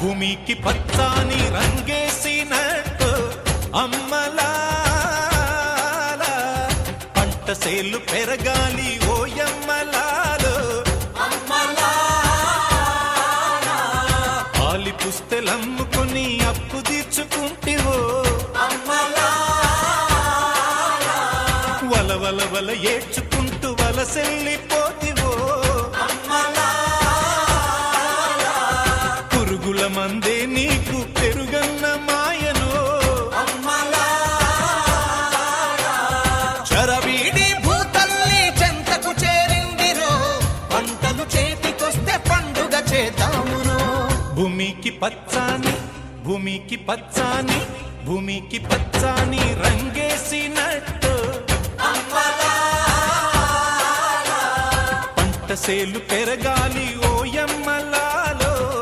భూమికి పచ్చాని రంగేసినట్టు అమ్మలాల పంట సేలు పెరగాలి ఓయమ్మలాలు ఆలి పుస్తెలమ్ముకుని అప్పు తీర్చుకుంటివో వల వల వల ఏడ్చుకుంటూ వలసెళ్ళిపోతివో పురుగుల మందే నీకు పెరుగన్న మాయను చరవీడి భూతల్లి చెంతకు చేరిందిరో పంటలు చేతికొస్తే పండుగ చేద్దామును భూమికి పచ్చాని భూమికి పచ్చాని భూమికి పచ్చాని రంగేసినట్టు పంట సేలు పెరగాలి ఓ